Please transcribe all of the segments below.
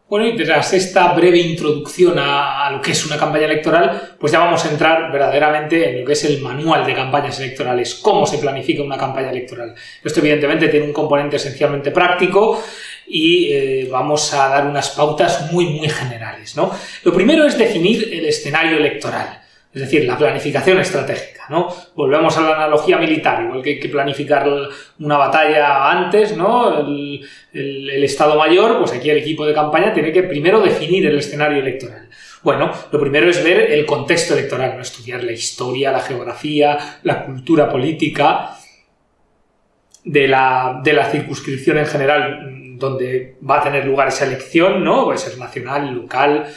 Bueno, y tras esta breve introducción a lo que es una campaña electoral, pues ya vamos a entrar verdaderamente en lo que es el manual de campañas electorales, cómo se planifica una campaña electoral. Esto evidentemente tiene un componente esencialmente práctico y vamos a dar unas pautas muy generales, ¿no? Lo primero es definir el escenario electoral. Es decir, la planificación estratégica, ¿no? Volvemos a la analogía militar, igual que hay que planificar una batalla antes, ¿no? El Estado Mayor, pues aquí el equipo de campaña tiene que primero definir el escenario electoral. Bueno, lo primero es ver el contexto electoral, ¿no? Estudiar la historia, la geografía, la cultura política de la circunscripción en general donde va a tener lugar esa elección, ¿no? Puede ser nacional, local,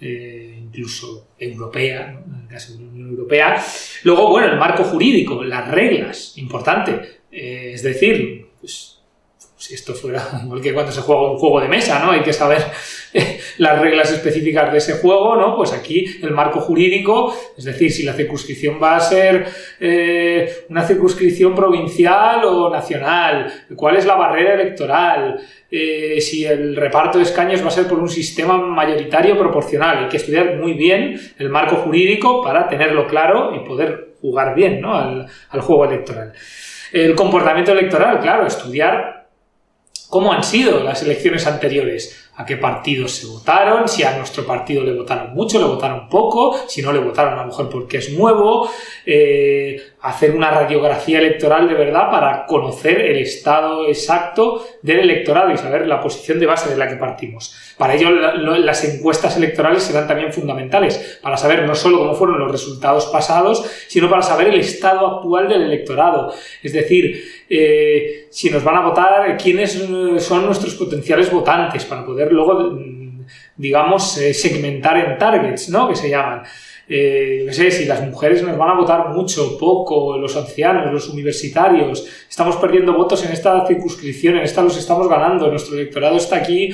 incluso europea, ¿no? En el caso de la Unión Europea. Luego, bueno, el marco jurídico, las reglas, importante. Es decir, pues, si esto fuera igual que cuando se juega un juego de mesa, ¿no? Hay que saber las reglas específicas de ese juego, ¿no? Pues aquí el marco jurídico, es decir, si la circunscripción va a ser una circunscripción provincial o nacional, cuál es la barrera electoral, si el reparto de escaños va a ser por un sistema mayoritario proporcional. Hay que estudiar muy bien el marco jurídico para tenerlo claro y poder jugar bien, ¿no? al juego electoral. El comportamiento electoral, claro, estudiar cómo han sido las elecciones anteriores, a qué partidos se votaron, si a nuestro partido le votaron mucho, le votaron poco, si no le votaron a lo mejor porque es nuevo, hacer una radiografía electoral de verdad para conocer el estado exacto del electorado y saber la posición de base de la que partimos. Para ello las encuestas electorales serán también fundamentales, para saber no solo cómo fueron los resultados pasados, sino para saber el estado actual del electorado. Es decir, si nos van a votar, quiénes son nuestros potenciales votantes, para poder luego, digamos, segmentar en targets, ¿no? Que se llaman. No sé, si las mujeres nos van a votar mucho, poco, los ancianos, los universitarios, estamos perdiendo votos en esta circunscripción, en esta los estamos ganando, nuestro electorado está aquí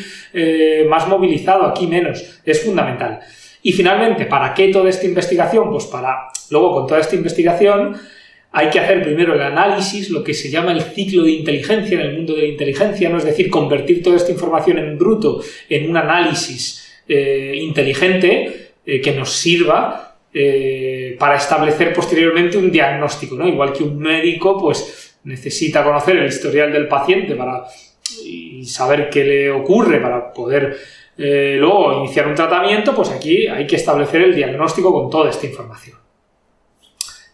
más movilizado, aquí menos. Es fundamental. Y finalmente, ¿para qué toda esta investigación? Pues para, luego con toda esta investigación, hay que hacer primero el análisis, lo que se llama el ciclo de inteligencia en el mundo de la inteligencia, ¿no? Es decir, convertir toda esta información en bruto en un análisis inteligente que nos sirva para establecer posteriormente un diagnóstico, ¿no? Igual que un médico pues necesita conocer el historial del paciente y saber qué le ocurre para poder luego iniciar un tratamiento, pues aquí hay que establecer el diagnóstico con toda esta información.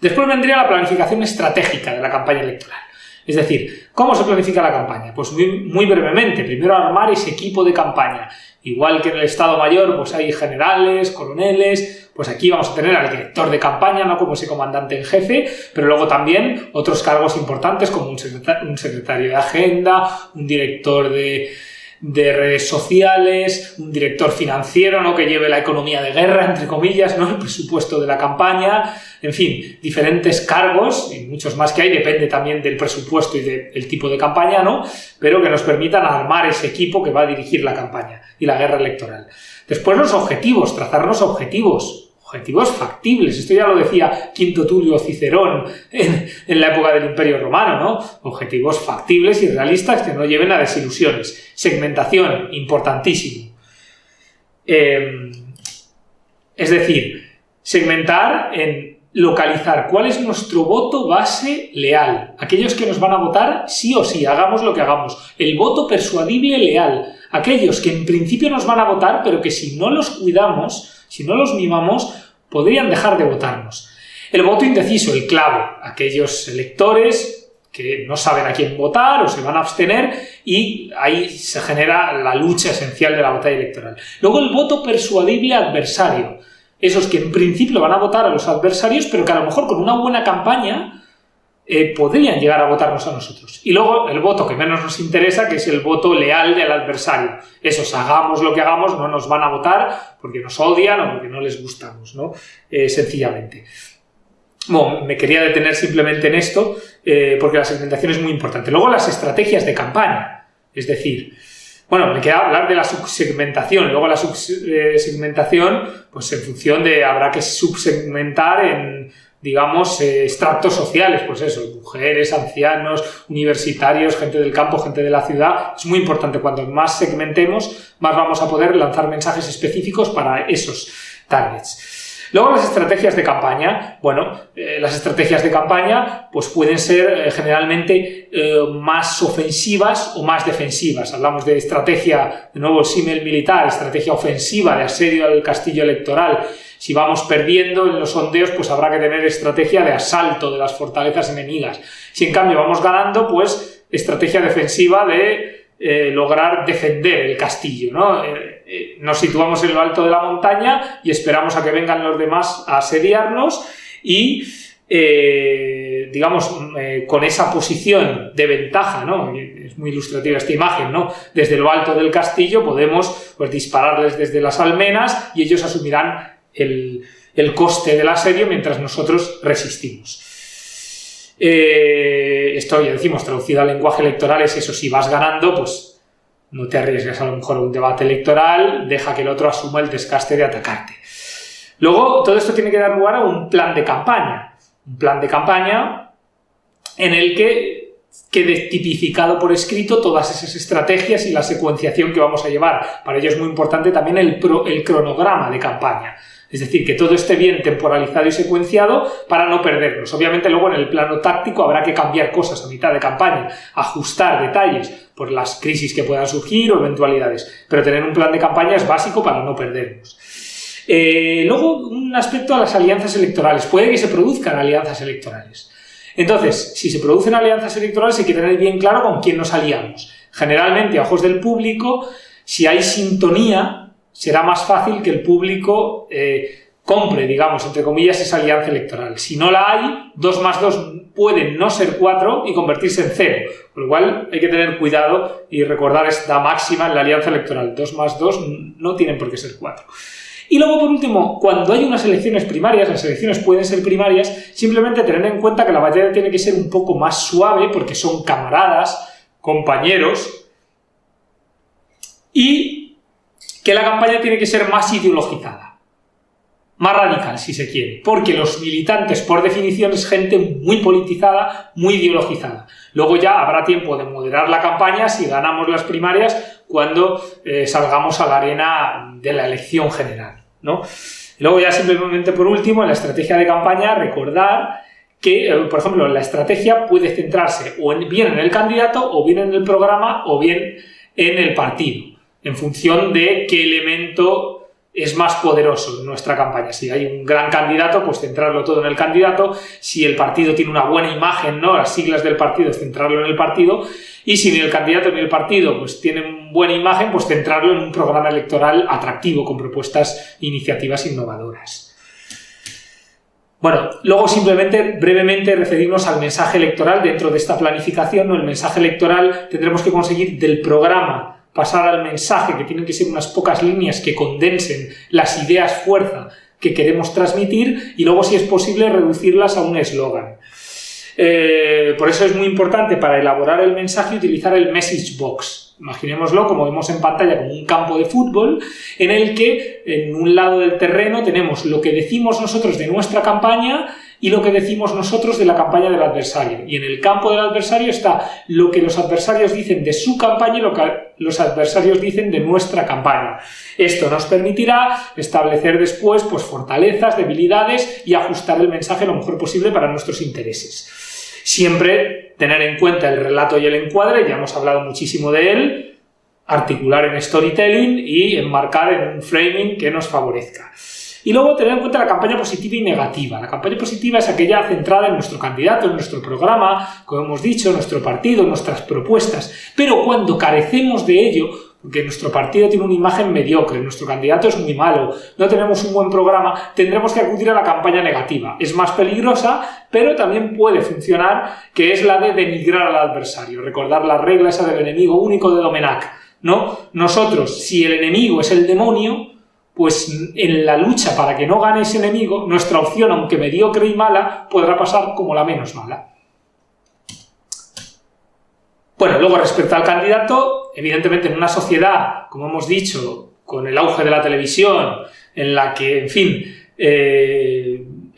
Después vendría la planificación estratégica de la campaña electoral. Es decir, ¿cómo se planifica la campaña? Pues muy brevemente. Primero armar ese equipo de campaña. Igual que en el Estado Mayor pues hay generales, coroneles, pues aquí vamos a tener al director de campaña, no como ese comandante en jefe, pero luego también otros cargos importantes como un secretario de agenda, un director de redes sociales, un director financiero, ¿no? Que lleve la economía de guerra, entre comillas, ¿no? El presupuesto de la campaña, en fin, diferentes cargos, y muchos más que hay, depende también del presupuesto y del tipo de campaña, ¿no? Pero que nos permitan armar ese equipo que va a dirigir la campaña y la guerra electoral. Después los objetivos, trazarnos objetivos factibles. Esto ya lo decía Quinto Tulio Cicerón en la época del Imperio Romano, ¿no? Objetivos factibles y realistas que no lleven a desilusiones. Segmentación, importantísimo. Es decir, segmentar en localizar cuál es nuestro voto base leal. Aquellos que nos van a votar sí o sí, hagamos lo que hagamos. El voto persuadible leal. Aquellos que en principio nos van a votar, pero que si no los cuidamos, si no los mimamos, podrían dejar de votarnos. El voto indeciso, el clave. Aquellos electores que no saben a quién votar o se van a abstener y ahí se genera la lucha esencial de la batalla electoral. Luego el voto persuadible adversario. Esos que en principio van a votar a los adversarios, pero que a lo mejor con una buena campaña podrían llegar a votarnos a nosotros. Y luego el voto que menos nos interesa, que es el voto leal del adversario. Esos, hagamos lo que hagamos, no nos van a votar porque nos odian o porque no les gustamos, ¿no? Sencillamente. Bueno, me quería detener simplemente en esto porque la segmentación es muy importante. Luego las estrategias de campaña, es decir, bueno, me queda hablar de la subsegmentación. Luego la subsegmentación, pues en función de, habrá que subsegmentar en digamos, estratos sociales, pues eso, mujeres, ancianos, universitarios, gente del campo, gente de la ciudad. Es muy importante, cuanto más segmentemos, más vamos a poder lanzar mensajes específicos para esos targets. Luego las estrategias de campaña. Bueno, las estrategias de campaña pues pueden ser generalmente más ofensivas o más defensivas. Hablamos de estrategia, de nuevo el símil militar, estrategia ofensiva de asedio al castillo electoral. Si vamos perdiendo en los sondeos, pues habrá que tener estrategia de asalto de las fortalezas enemigas. Si en cambio vamos ganando, pues estrategia defensiva de lograr defender el castillo, ¿no? Nos situamos en lo alto de la montaña y esperamos a que vengan los demás a asediarnos y, digamos, con esa posición de ventaja, ¿no? Es muy ilustrativa esta imagen, ¿no? Desde lo alto del castillo podemos, pues, dispararles desde las almenas y ellos asumirán el coste del asedio mientras nosotros resistimos. Esto ya decimos, traducido al lenguaje electoral, es eso: si vas ganando, pues no te arriesgues a lo mejor a un debate electoral, deja que el otro asuma el desgaste de atacarte. Luego, todo esto tiene que dar lugar a un plan de campaña. Un plan de campaña en el que quede tipificado por escrito todas esas estrategias y la secuenciación que vamos a llevar. Para ello es muy importante también el cronograma de campaña. Es decir, que todo esté bien temporalizado y secuenciado para no perdernos. Obviamente luego en el plano táctico habrá que cambiar cosas a mitad de campaña, ajustar detalles por las crisis que puedan surgir o eventualidades, pero tener un plan de campaña es básico para no perdernos. Luego, un aspecto a las alianzas electorales. Puede que se produzcan alianzas electorales. Entonces, si se producen alianzas electorales hay que tener bien claro con quién nos aliamos. Generalmente, a ojos del público, si hay sintonía, será más fácil que el público compre, digamos, entre comillas, esa alianza electoral. Si no la hay, 2 más 2 pueden no ser 4 y convertirse en 0. Por lo cual hay que tener cuidado y recordar esta máxima en la alianza electoral. 2 más 2 no tienen por qué ser 4. Y luego, por último, cuando hay unas elecciones primarias, las elecciones pueden ser primarias, simplemente tener en cuenta que la batalla tiene que ser un poco más suave porque son camaradas, compañeros, y que la campaña tiene que ser más ideologizada, más radical si se quiere, porque los militantes por definición es gente muy politizada, muy ideologizada. Luego ya habrá tiempo de moderar la campaña si ganamos las primarias cuando salgamos a la arena de la elección general, ¿no? Y luego ya simplemente por último en la estrategia de campaña recordar que, por ejemplo, la estrategia puede centrarse o bien en el candidato o bien en el programa o bien en el partido, en función de qué elemento es más poderoso en nuestra campaña. Si hay un gran candidato, pues centrarlo todo en el candidato. Si el partido tiene una buena imagen, ¿no?, las siglas del partido, centrarlo en el partido. Y si ni el candidato ni el partido pues tienen buena imagen, pues centrarlo en un programa electoral atractivo, con propuestas e iniciativas innovadoras. Bueno, luego simplemente, brevemente, referirnos al mensaje electoral dentro de esta planificación, ¿no? El mensaje electoral tendremos que conseguir del programa pasar al mensaje, que tienen que ser unas pocas líneas que condensen las ideas fuerza que queremos transmitir, y luego, si es posible, reducirlas a un eslogan. Por eso es muy importante para elaborar el mensaje utilizar el message box. Imaginémoslo, como vemos en pantalla, como un campo de fútbol en el que en un lado del terreno tenemos lo que decimos nosotros de nuestra campaña y lo que decimos nosotros de la campaña del adversario. Y en el campo del adversario está lo que los adversarios dicen de su campaña y lo que los adversarios dicen de nuestra campaña. Esto nos permitirá establecer después pues, fortalezas, debilidades y ajustar el mensaje lo mejor posible para nuestros intereses. Siempre tener en cuenta el relato y el encuadre, ya hemos hablado muchísimo de él, articular en storytelling y enmarcar en un framing que nos favorezca. Y luego tener en cuenta la campaña positiva y negativa. La campaña positiva es aquella centrada en nuestro candidato, en nuestro programa, como hemos dicho, nuestro partido, nuestras propuestas. Pero cuando carecemos de ello, porque nuestro partido tiene una imagen mediocre, nuestro candidato es muy malo, no tenemos un buen programa, tendremos que acudir a la campaña negativa. Es más peligrosa, pero también puede funcionar, que es la de denigrar al adversario. Recordar la regla esa del enemigo único de Domenech, ¿no? Nosotros, si el enemigo es el demonio, pues en la lucha para que no gane ese enemigo, nuestra opción, aunque mediocre y mala, podrá pasar como la menos mala. Bueno, luego respecto al candidato, evidentemente en una sociedad, como hemos dicho, con el auge de la televisión, en la que, en fin,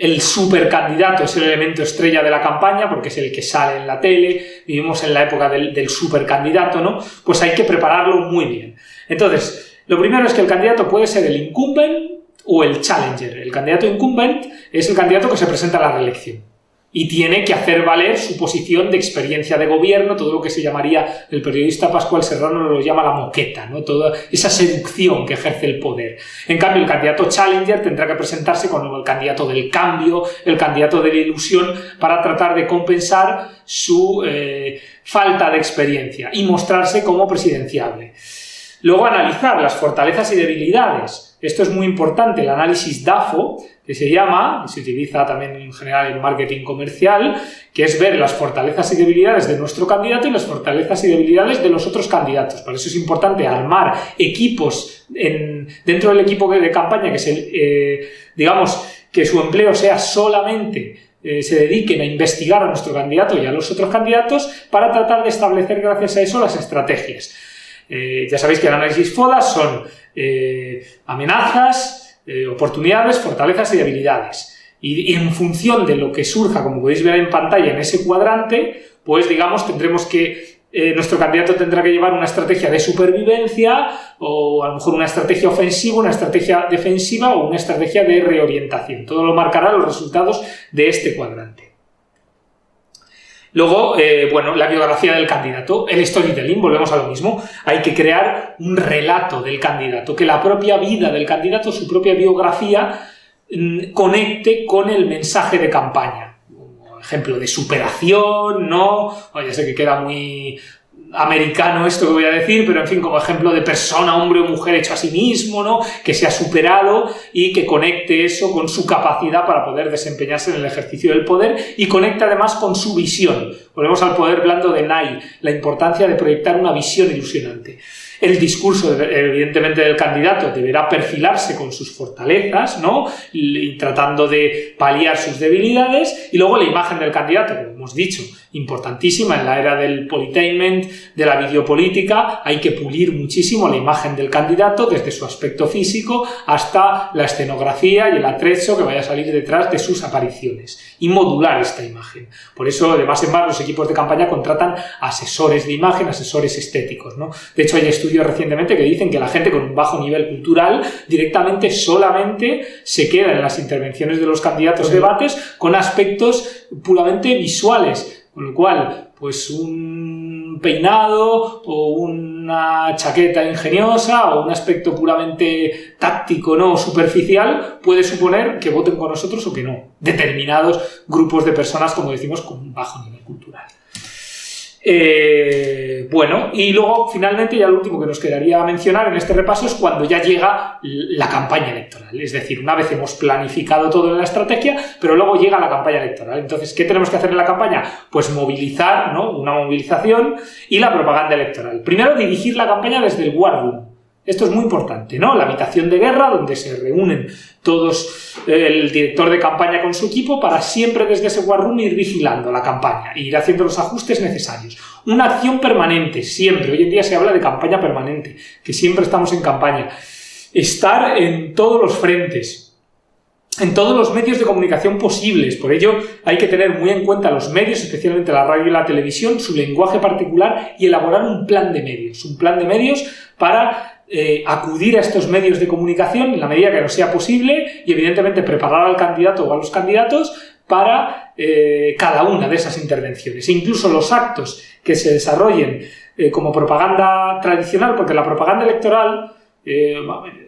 el supercandidato es el elemento estrella de la campaña porque es el que sale en la tele, vivimos en la época del supercandidato, ¿no? Pues hay que prepararlo muy bien. Entonces, lo primero es que el candidato puede ser el incumbent o el challenger. El candidato incumbent es el candidato que se presenta a la reelección y tiene que hacer valer su posición de experiencia de gobierno, todo lo que se llamaría, el periodista Pascual Serrano lo llama la moqueta, ¿no? Toda esa seducción que ejerce el poder. En cambio, el candidato challenger tendrá que presentarse como el candidato del cambio, el candidato de la ilusión, para tratar de compensar su falta de experiencia y mostrarse como presidenciable. Luego, analizar las fortalezas y debilidades. Esto es muy importante, el análisis DAFO, que se llama, y se utiliza también en general en marketing comercial, que es ver las fortalezas y debilidades de nuestro candidato y las fortalezas y debilidades de los otros candidatos. Por eso es importante armar equipos dentro del equipo de campaña que digamos, que su empleo sea solamente se dediquen a investigar a nuestro candidato y a los otros candidatos para tratar de establecer gracias a eso las estrategias. Ya sabéis que el análisis FODAS son amenazas, oportunidades, fortalezas y debilidades. Y en función de lo que surja, como podéis ver en pantalla en ese cuadrante, pues digamos tendremos que nuestro candidato tendrá que llevar una estrategia de supervivencia o a lo mejor una estrategia ofensiva, una estrategia defensiva o una estrategia de reorientación. Todo lo marcará los resultados de este cuadrante. Luego, bueno, la biografía del candidato, el storytelling, volvemos a lo mismo. Hay que crear un relato del candidato, que la propia vida del candidato, su propia biografía, conecte con el mensaje de campaña. Como ejemplo de superación, ¿no? Ya sé que queda muy americano esto que voy a decir, pero en fin, como ejemplo de persona, hombre o mujer hecho a sí mismo, ¿no? Que se ha superado y que conecte eso con su capacidad para poder desempeñarse en el ejercicio del poder y conecta además con su visión. Volvemos al poder blando de Nye, la importancia de proyectar una visión ilusionante. El discurso, evidentemente, del candidato deberá perfilarse con sus fortalezas, ¿no? Y tratando de paliar sus debilidades. Y luego la imagen del candidato, como hemos dicho, importantísima en la era del politainment, de la videopolítica. Hay que pulir muchísimo la imagen del candidato, desde su aspecto físico hasta la escenografía y el atrecho que vaya a salir detrás de sus apariciones. Y modular esta imagen. Por eso, de más en más, los equipos de campaña contratan asesores de imagen, asesores estéticos, ¿no? De hecho, hay estudios recientemente que dicen que la gente con un bajo nivel cultural directamente solamente se queda en las intervenciones de los candidatos de debates con aspectos puramente visuales, con lo cual pues un peinado o una chaqueta ingeniosa o un aspecto puramente táctico, no superficial, puede suponer que voten con nosotros o que no, determinados grupos de personas, como decimos, con un bajo nivel cultural. Bueno, y luego finalmente ya lo último que nos quedaría mencionar en este repaso es cuando ya llega la campaña electoral, es decir, una vez hemos planificado todo en la estrategia, pero luego llega la campaña electoral. Entonces, ¿qué tenemos que hacer en la campaña? Pues movilizar, ¿no? Una movilización y la propaganda electoral. Primero, dirigir la campaña desde el War Room. Esto es muy importante, ¿no? La habitación de guerra donde se reúnen todos, el director de campaña con su equipo, para siempre desde ese War Room ir vigilando la campaña e ir haciendo los ajustes necesarios. Una acción permanente, siempre. Hoy en día se habla de campaña permanente, que siempre estamos en campaña. Estar en todos los frentes, en todos los medios de comunicación posibles. Por ello, hay que tener muy en cuenta los medios, especialmente la radio y la televisión, su lenguaje particular y elaborar un plan de medios. Un plan de medios para acudir a estos medios de comunicación en la medida que nos sea posible y, evidentemente, preparar al candidato o a los candidatos para cada una de esas intervenciones. E incluso los actos que se desarrollen como propaganda tradicional, porque la propaganda electoral,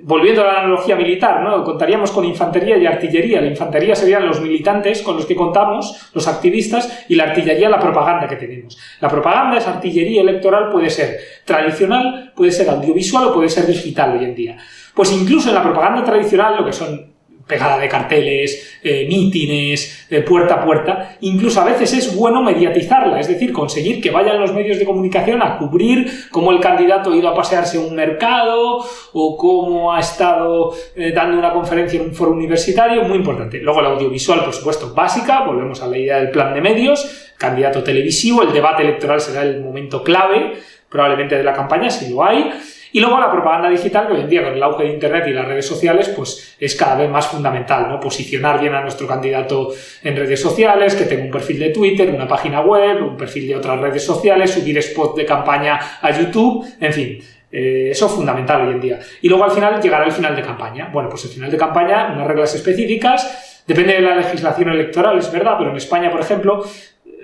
volviendo a la analogía militar, ¿no? Contaríamos con infantería y artillería. La infantería serían los militantes con los que contamos, los activistas, y la artillería la propaganda que tenemos. La propaganda, esa artillería electoral, puede ser tradicional, puede ser audiovisual o puede ser digital hoy en día. Pues incluso en la propaganda tradicional, lo que son pegada de carteles, mítines, puerta a puerta, incluso a veces es bueno mediatizarla, es decir, conseguir que vayan los medios de comunicación a cubrir cómo el candidato ha ido a pasearse en un mercado o cómo ha estado dando una conferencia en un foro universitario, muy importante. Luego el audiovisual, por supuesto, básica, volvemos a la idea del plan de medios, candidato televisivo, el debate electoral será el momento clave, probablemente de la campaña, si lo hay. Y luego la propaganda digital, que hoy en día con el auge de Internet y las redes sociales, pues es cada vez más fundamental, ¿no? Posicionar bien a nuestro candidato en redes sociales, que tenga un perfil de Twitter, una página web, un perfil de otras redes sociales, subir spots de campaña a YouTube, en fin. Eso es fundamental hoy en día. Y luego al final llegará el final de campaña. Bueno, pues el final de campaña, unas reglas específicas, depende de la legislación electoral, es verdad, pero en España, por ejemplo,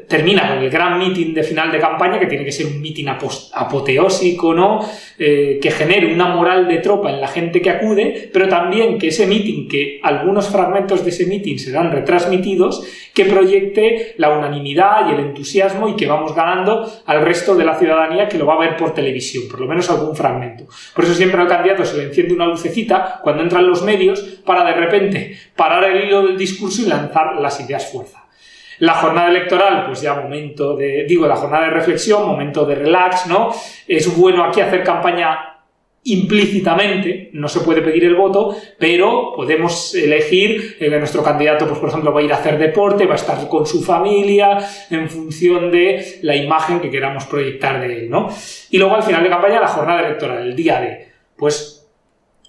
termina con el gran meeting de final de campaña, que tiene que ser un meeting apoteósico, ¿no? Que genere una moral de tropa en la gente que acude, pero también que ese meeting, que algunos fragmentos de ese meeting serán retransmitidos, que proyecte la unanimidad y el entusiasmo y que vamos ganando al resto de la ciudadanía que lo va a ver por televisión, por lo menos algún fragmento. Por eso siempre al candidato se le enciende una lucecita cuando entran los medios para de repente parar el hilo del discurso y lanzar las ideas fuerza. La jornada electoral, pues ya la jornada de reflexión, momento de relax, ¿no? Es bueno aquí hacer campaña implícitamente, no se puede pedir el voto, pero podemos elegir que nuestro candidato, pues por ejemplo, va a ir a hacer deporte, va a estar con su familia, en función de la imagen que queramos proyectar de él, ¿no? Y luego al final de campaña la jornada electoral, el día D. Pues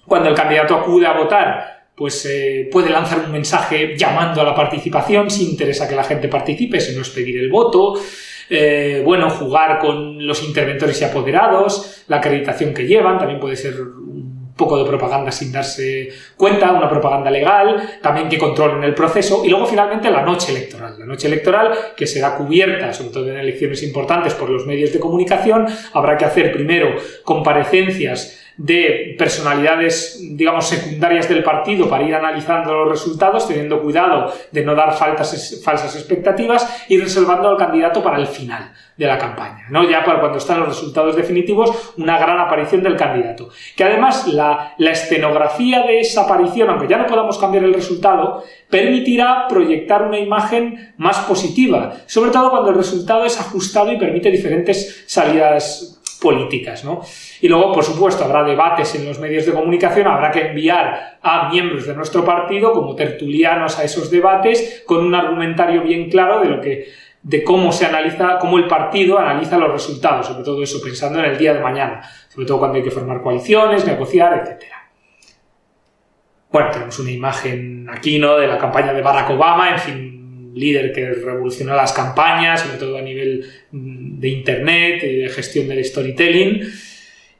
cuando el candidato acude a votar, pues puede lanzar un mensaje llamando a la participación, si interesa que la gente participe, si no es pedir el voto, jugar con los interventores y apoderados, la acreditación que llevan, también puede ser un poco de propaganda sin darse cuenta, una propaganda legal, también que controlen el proceso, y luego finalmente la noche electoral que será cubierta, sobre todo en elecciones importantes, por los medios de comunicación. Habrá que hacer primero comparecencias de personalidades, digamos, secundarias del partido para ir analizando los resultados, teniendo cuidado de no dar falsas expectativas y reservando al candidato para el final de la campaña, ¿no? Ya para cuando están los resultados definitivos, una gran aparición del candidato. Que además la escenografía de esa aparición, aunque ya no podamos cambiar el resultado, permitirá proyectar una imagen más positiva, sobre todo cuando el resultado es ajustado y permite diferentes salidas políticas, ¿no? Y luego, por supuesto, habrá debates en los medios de comunicación, habrá que enviar a miembros de nuestro partido como tertulianos a esos debates con un argumentario bien claro de cómo el partido analiza los resultados, sobre todo eso, pensando en el día de mañana, sobre todo cuando hay que formar coaliciones, negociar, etc. Bueno, tenemos una imagen aquí, ¿no?, de la campaña de Barack Obama, en fin, líder que revolucionó las campañas, sobre todo a nivel de Internet y de gestión del storytelling.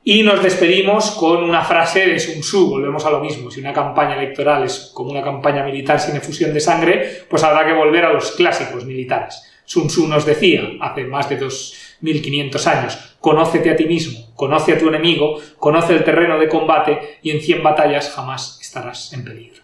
Y nos despedimos con una frase de Sun Tzu, volvemos a lo mismo. Si una campaña electoral es como una campaña militar sin efusión de sangre, pues habrá que volver a los clásicos militares. Sun Tzu nos decía, hace más de 2500 años, conócete a ti mismo, conoce a tu enemigo, conoce el terreno de combate y en 100 batallas jamás estarás en peligro.